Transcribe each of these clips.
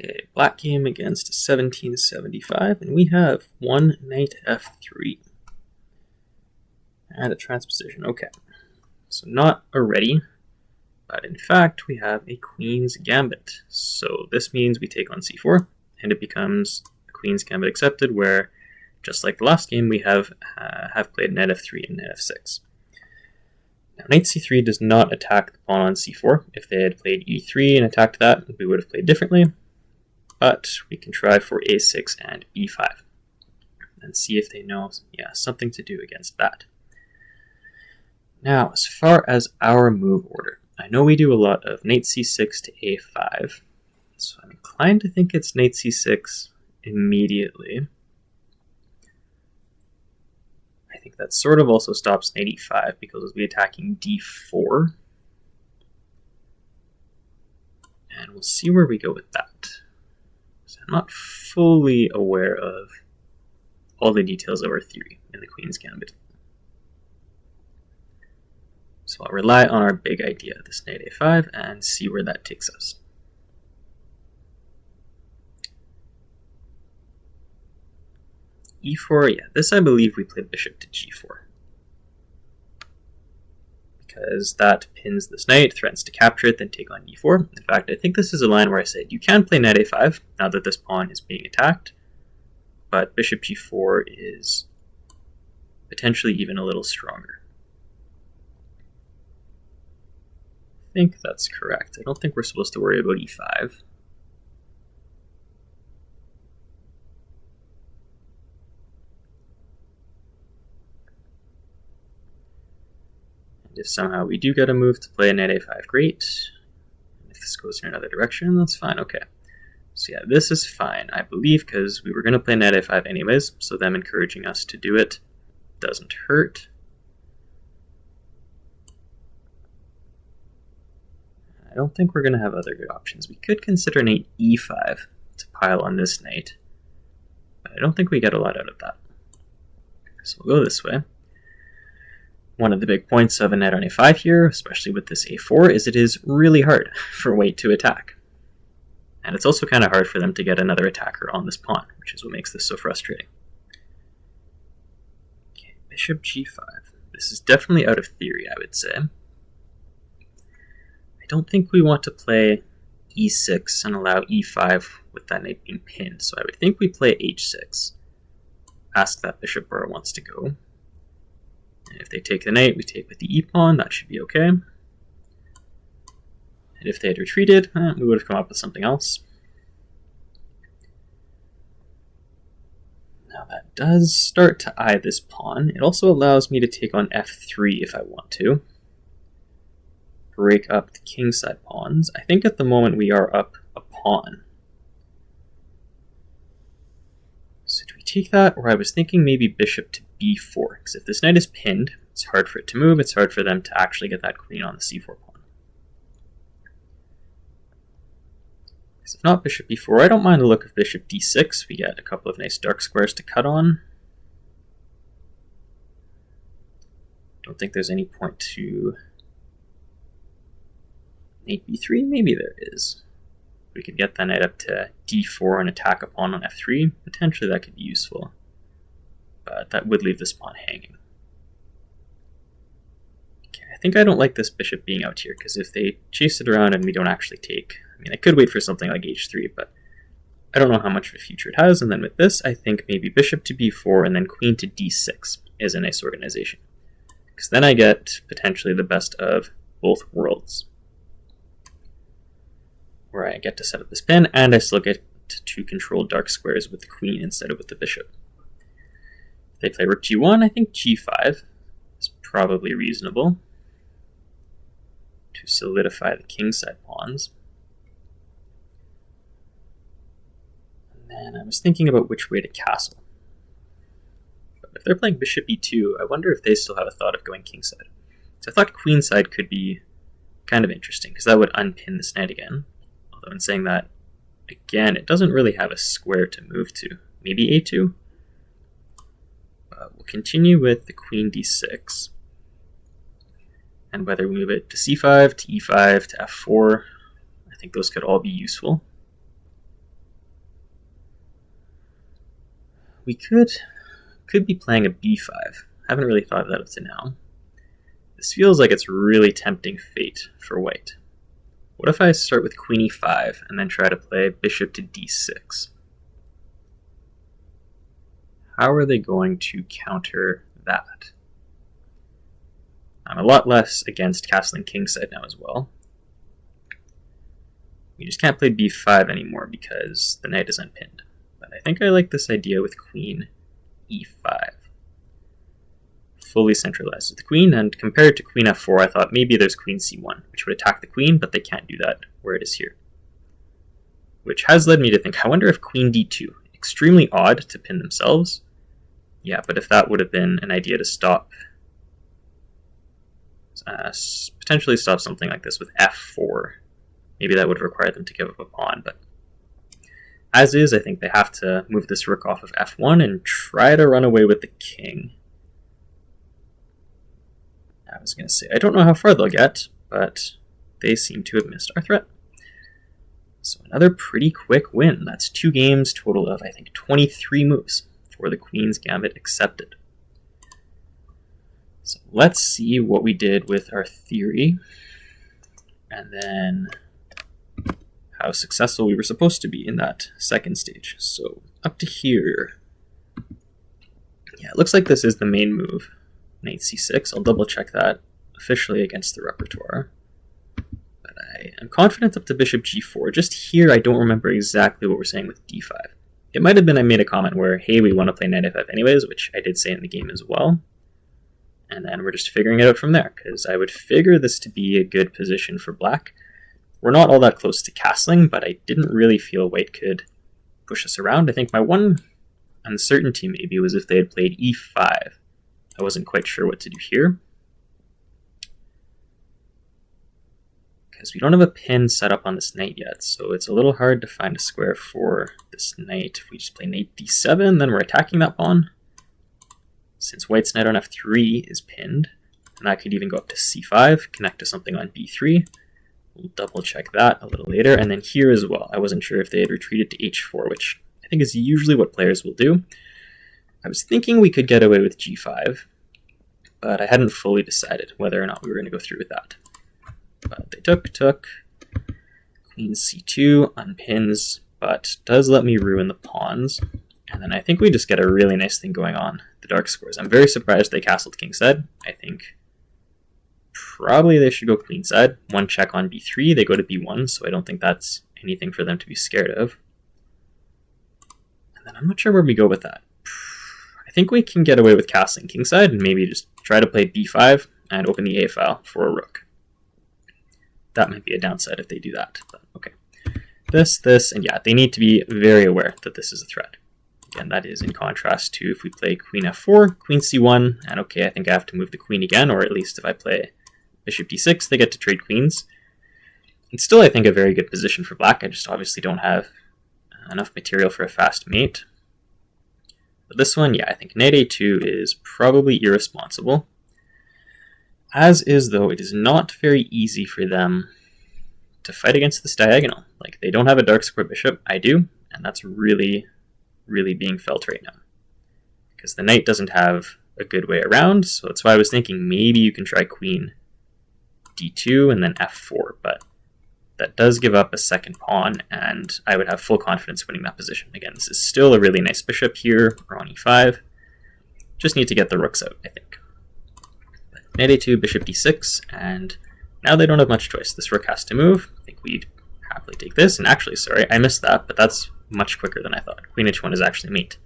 Okay, black game against 1775, and we have one knight f3. And a transposition, okay. So not a ready, but in fact we have a queen's gambit. So this means we take on c4, and it becomes a queen's gambit accepted, where, just like the last game, we have played knight f3 and knight f6. Now, knight c3 does not attack the pawn on c4. If they had played e3 and attacked that, we would have played differently. But we can try for a6 and e5 and see if they know something to do against that. Now, as far as our move order, I know we do a lot of knight c6 to a5, so I'm inclined to think it's knight c6 immediately. I think that sort of also stops knight e5 because we'll be attacking d4. And we'll see where we go with that. So I'm not fully aware of all the details of our theory in the Queen's Gambit. So I'll rely on our big idea, this knight a5, and see where that takes us. e4, yeah, this I believe we play bishop to g4. Because that pins this knight, threatens to capture it, then take on e4. In fact, I think this is a line where I said you can play knight a5 now that this pawn is being attacked, but bishop g4 is potentially even a little stronger. I think that's correct. I don't think we're supposed to worry about e5. If somehow we do get a move to play a knight a5, great. If this goes in another direction, that's fine, okay. So yeah, this is fine, I believe, because we were going to play knight a5 anyways, so them encouraging us to do it doesn't hurt. I don't think we're going to have other good options. We could consider knight e5 to pile on this knight, but I don't think we get a lot out of that. So we'll go this way. One of the big points of a knight on a5 here, especially with this a4, is it is really hard for white to attack. And it's also kind of hard for them to get another attacker on this pawn, which is what makes this so frustrating. Okay, bishop g5. This is definitely out of theory, I would say. I don't think we want to play e6 and allow e5 with that knight being pinned, so I would think we play h6. Ask that bishop where it wants to go. And if they take the knight, we take with the e-pawn, that should be okay. And if they had retreated, we would have come up with something else. Now that does start to eye this pawn. It also allows me to take on f3 if I want to. Break up the kingside pawns. I think at the moment we are up a pawn. So do we take that? Or I was thinking maybe bishop to b4, because if this knight is pinned, it's hard for it to move, it's hard for them to actually get that queen on the c4 pawn. Because if not bishop b4, I don't mind the look of bishop d6. We get a couple of nice dark squares to cut on. Don't think there's any point to knight b3. Maybe there is. We could get that knight up to d4 and attack a pawn on f3. Potentially that could be useful. But that would leave this pawn hanging. Okay, I think I don't like this bishop being out here, because if they chase it around and we don't actually take, I mean, I could wait for something like h3, but I don't know how much of a future it has. And then with this, I think maybe bishop to b4 and then queen to d6 is a nice organization, because then I get potentially the best of both worlds, where I get to set up this pin and I still get to control dark squares with the queen instead of with the bishop. If they play rook g1, I think g5 is probably reasonable to solidify the kingside pawns. And then I was thinking about which way to castle. But if they're playing bishop e2, I wonder if they still have a thought of going kingside. So I thought queenside could be kind of interesting, because that would unpin this knight again. Although in saying that, again, it doesn't really have a square to move to. Maybe a2? We'll continue with the queen d6. And whether we move it to c5, to e5, to f4, I think those could all be useful. we could be playing a b5. Haven't really thought of that up to now. This feels like it's really tempting fate for white. What if I start with queen e5 and then try to play bishop to d6? How are they going to counter that? I'm a lot less against castling kingside now as well. We just can't play b5 anymore because the knight is unpinned. But I think I like this idea with queen e5. Fully centralizes the queen, and compared to queen f4, I thought maybe there's queen c1, which would attack the queen, but they can't do that where it is here. Which has led me to think, I wonder if queen d2, extremely odd to pin themselves. Yeah, but if that would have been an idea to stop, potentially stop something like this with f4, maybe that would require them to give up a pawn, but as is, I think they have to move this rook off of f1 and try to run away with the king. I was going to say, I don't know how far they'll get, but they seem to have missed our threat. So another pretty quick win. That's 2 games, total of, I think, 23 moves for the Queen's Gambit accepted. So let's see what we did with our theory, and then how successful we were supposed to be in that second stage. So up to here, yeah, it looks like this is the main move. Knight c6. I'll double check that officially against the repertoire. But I am confident up to bishop g4. Just here, I don't remember exactly what we're saying with d5. It might have been I made a comment where, hey, we want to play knight f5 anyways, which I did say in the game as well. And then we're just figuring it out from there, because I would figure this to be a good position for black. We're not all that close to castling, but I didn't really feel white could push us around. I think my one uncertainty maybe was if they had played e5. I wasn't quite sure what to do here, because we don't have a pin set up on this knight yet, so it's a little hard to find a square for this knight. If we just play knight d7, then we're attacking that pawn. Since white's knight on f3 is pinned, and I could even go up to c5, connect to something on b3. We'll double check that a little later, and then here as well. I wasn't sure if they had retreated to h4, which I think is usually what players will do. I was thinking we could get away with g5, but I hadn't fully decided whether or not we were going to go through with that. But they took, queen c2, unpins, but does let me ruin the pawns. And then I think we just get a really nice thing going on, the dark squares. I'm very surprised they castled kingside. I think probably they should go queenside. One check on b3, they go to b1, so I don't think that's anything for them to be scared of. And then I'm not sure where we go with that. I think we can get away with castling kingside and maybe just try to play b5 and open the a file for a rook. That might be a downside if they do that, but okay. This, and yeah, they need to be very aware that this is a threat. Again, that is in contrast to if we play queen f4, queen c1, and okay, I think I have to move the queen again, or at least if I play bishop d6, they get to trade queens. It's still, I think, a very good position for black. I just obviously don't have enough material for a fast mate. But this one, yeah, I think knight a2 is probably irresponsible. As is, though, it is not very easy for them to fight against this diagonal. Like, they don't have a dark square bishop. I do, and that's really being felt right now. Because the knight doesn't have a good way around, so that's why I was thinking maybe you can try queen d2 and then f4, but that does give up a second pawn, and I would have full confidence winning that position. Again, this is still a really nice bishop here, or on e5. Just need to get the rooks out, I think. But knight a2, bishop d6, and now they don't have much choice. This rook has to move. I think we'd happily take this, and actually, sorry, I missed that, but that's much quicker than I thought. Queen h1 is actually mate.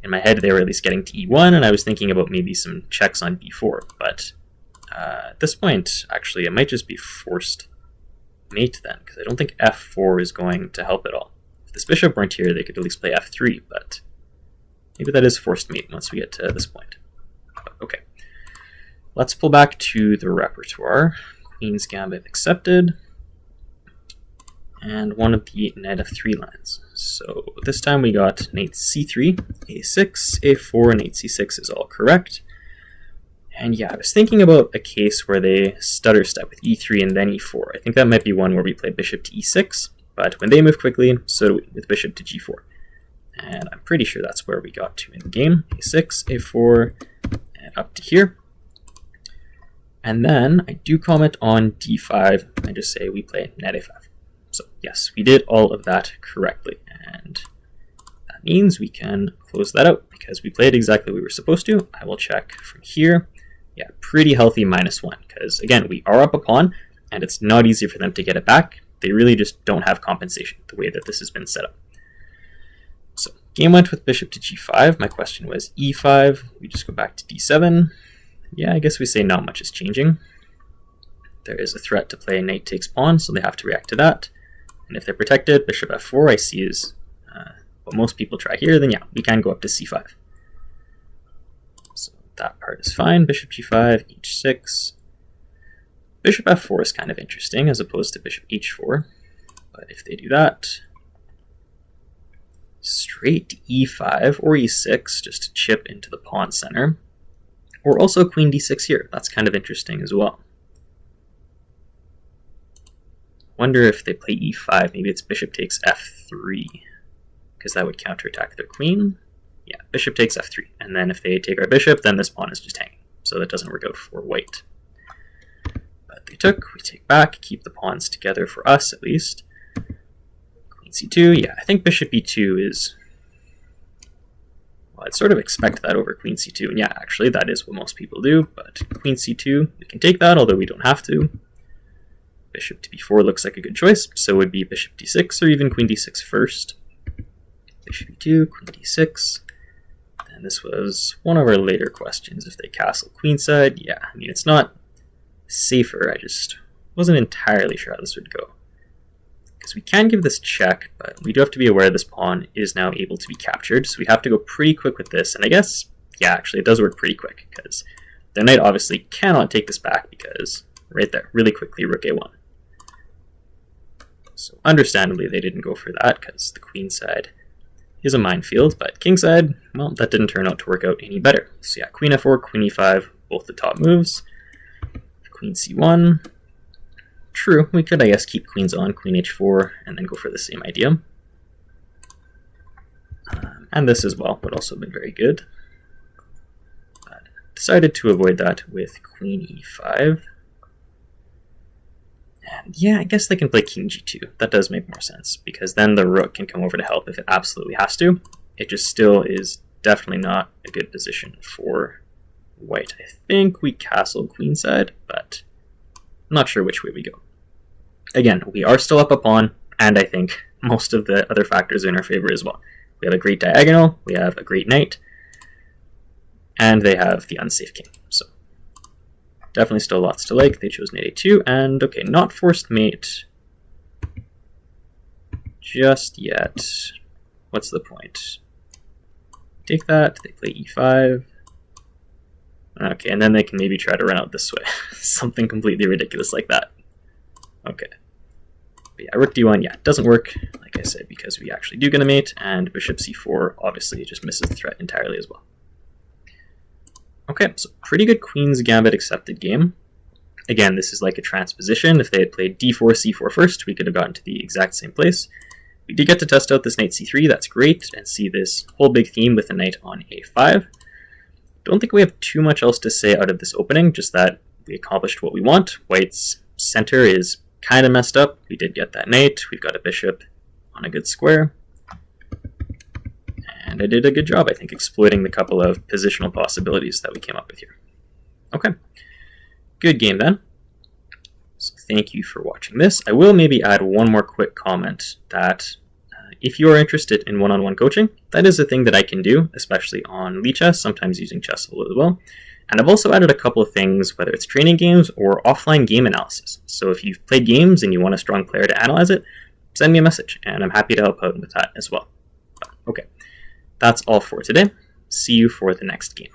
In my head, they were at least getting to e1, and I was thinking about maybe some checks on b4, but at this point, actually, it might just be forced mate then, because I don't think f4 is going to help at all. If this bishop weren't here, they could at least play f3, but maybe that is forced mate once we get to this point. But, okay, let's pull back to the repertoire. Queen's Gambit accepted, and one of the knight f3 lines. So this time we got knight c3, a6, a4, and knight c6 is all correct. And yeah, I was thinking about a case where they stutter step with e3 and then e4. I think that might be one where we play bishop to e6, but when they move quickly, so do we, with bishop to g4. and I'm pretty sure that's where we got to in the game. a6, a4, and up to here. And then I do comment on d5. I just say we play knight a5. So yes, we did all of that correctly, and that means we can close that out because we played exactly what we were supposed to. I will check from here. Yeah, pretty healthy -1, because again, we are up a pawn, and it's not easy for them to get it back. They really just don't have compensation the way that this has been set up. So game went with bishop to g5. My question was e5. We just go back to d7. Yeah, I guess we say not much is changing. There is a threat to play knight takes pawn, so they have to react to that. And if they're protected, bishop f4 I see is what most people try here, then yeah, we can go up to c5. So that part is fine. Bishop g5, h6. Bishop f4 is kind of interesting as opposed to bishop h4. But if they do that, straight to e5 or e6 just to chip into the pawn center. Or also queen d6 here. That's kind of interesting as well. Wonder if they play e5, maybe it's bishop takes f3, because that would counterattack their queen. Yeah, bishop takes f3, and then if they take our bishop, then this pawn is just hanging, so that doesn't work out for white. But they took, we take back, keep the pawns together for us at least. Queen c2, yeah, I think bishop e2 is, well, I'd sort of expect that over queen c2, and yeah, actually that is what most people do, but queen c2, we can take that, although we don't have to. Bishop to b4 looks like a good choice, so it would be bishop d6 or even queen d6 first. Bishop e2, queen d6. And this was one of our later questions. If they castle queenside, yeah, I mean, it's not safer. I just wasn't entirely sure how this would go. Because we can give this check, but we do have to be aware this pawn is now able to be captured, so we have to go pretty quick with this. And I guess, yeah, actually, it does work pretty quick, because the knight obviously cannot take this back, because right there, really quickly, rook a1. So understandably, they didn't go for that because the queen side is a minefield, but king side, well, that didn't turn out to work out any better. So yeah, queen f4, queen e5, both the top moves. Queen c1. True, we could, I guess, keep queens on, queen h4, and then go for the same idea. And this as well would also have been very good. But decided to avoid that with queen e5. And yeah, I guess they can play king g2. That does make more sense, because then the rook can come over to help if it absolutely has to. It just still is definitely not a good position for white. I think we castle queenside, but I'm not sure which way we go. Again, we are still up a pawn, and I think most of the other factors are in our favor as well. We have a great diagonal, we have a great knight, and they have the unsafe king. So definitely still lots to like. They chose knight a2, and okay, not forced mate just yet. What's the point? Take that, they play e5. Okay, and then they can maybe try to run out this way. Something completely ridiculous like that. Okay. But yeah, rook d1, yeah, it doesn't work, like I said, because we actually do get a mate, and bishop c4 obviously just misses the threat entirely as well. Okay, so pretty good Queen's Gambit accepted game. Again, this is like a transposition. If they had played d4, c4 first, we could have gotten to the exact same place. We did get to test out this knight c3, that's great, and see this whole big theme with the knight on a5. Don't think we have too much else to say out of this opening, just that we accomplished what we want. White's center is kind of messed up. We did get that knight, we've got a bishop on a good square. And I did a good job, I think, exploiting the couple of positional possibilities that we came up with here. Okay, good game then. So thank you for watching this. I will maybe add one more quick comment that if you are interested in one-on-one coaching, that is a thing that I can do, especially on Lichess, sometimes using Chessable as well. And I've also added a couple of things, whether it's training games or offline game analysis. So if you've played games and you want a strong player to analyze it, send me a message, and I'm happy to help out with that as well. Okay, that's all for today. See you for the next game.